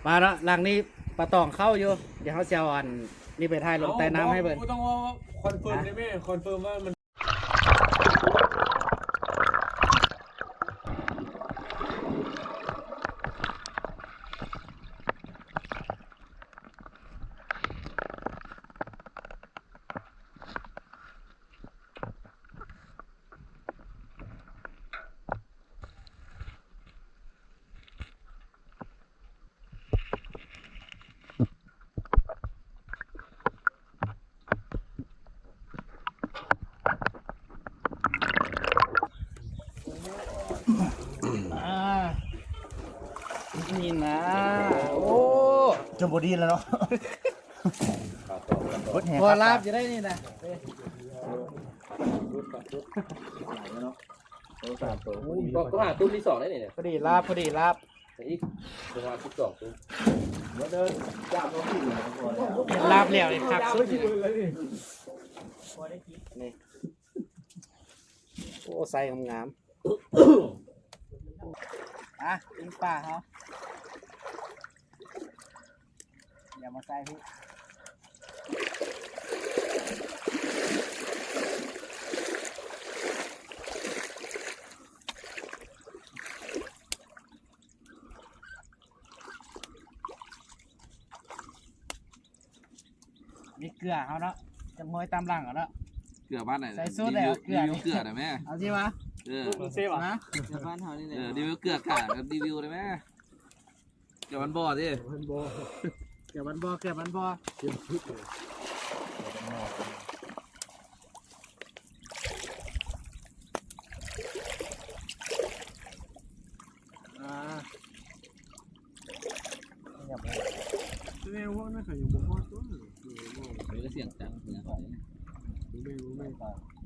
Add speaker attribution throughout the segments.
Speaker 1: มาแล้วหลังนี้ปลาตองเข้าอยู่เดี๋ยวเขาจะเอาอันนี่ไปถ่ายลงใต้น้ำให้เบิ่ง
Speaker 2: ต้องว่าคอนเฟิร์มได้ไหมคอนเฟิร์มว่ามัน
Speaker 1: นี่นะโอ้
Speaker 3: จมบดีแล้วเนาะ
Speaker 1: พอลาบจะได้นี่นะ
Speaker 4: ก็หาตุ้มที่สองได้เนี่ย
Speaker 1: พอดีลาบพอดีลาบ
Speaker 4: อีกประมาณ12ตุ้ม
Speaker 1: เห็นลาบแล้วนี่คักสุดนี่โอ้ใส่งามๆอ่ะกินปลาเขาอย่ามาใส่พี่นี่เกลือเขาเนาะจะมวยตามหลังเขาเนาะ
Speaker 4: เกลือบ้านไหน
Speaker 1: ใส่สูตรแล้วเกลือ
Speaker 4: รีวิวเกลือได้ไหม
Speaker 1: เอาสิวะ
Speaker 2: เซฟอ่ะ
Speaker 1: นะ
Speaker 4: เกลือบ้านเฮานี่แหละรีวิวเกลือกากับรีวิวได้ไหมเกลือมันบ่อดิ
Speaker 1: เกี่ยวมันบ่เกี่ยวมันบ่อ่า
Speaker 2: แสดงว่าน่าจะอยู่บนมอดตัว
Speaker 4: มีก็เสียงจังเนี่ย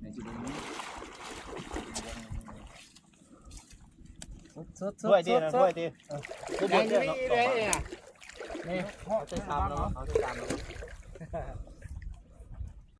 Speaker 4: ในจุดนี้
Speaker 1: สุด
Speaker 3: ด้วยดีนะด้วยดี
Speaker 1: ยังนี่เลยอ่ะ
Speaker 3: นี่เขาจะทำเนาะเขาจะทำเนาะ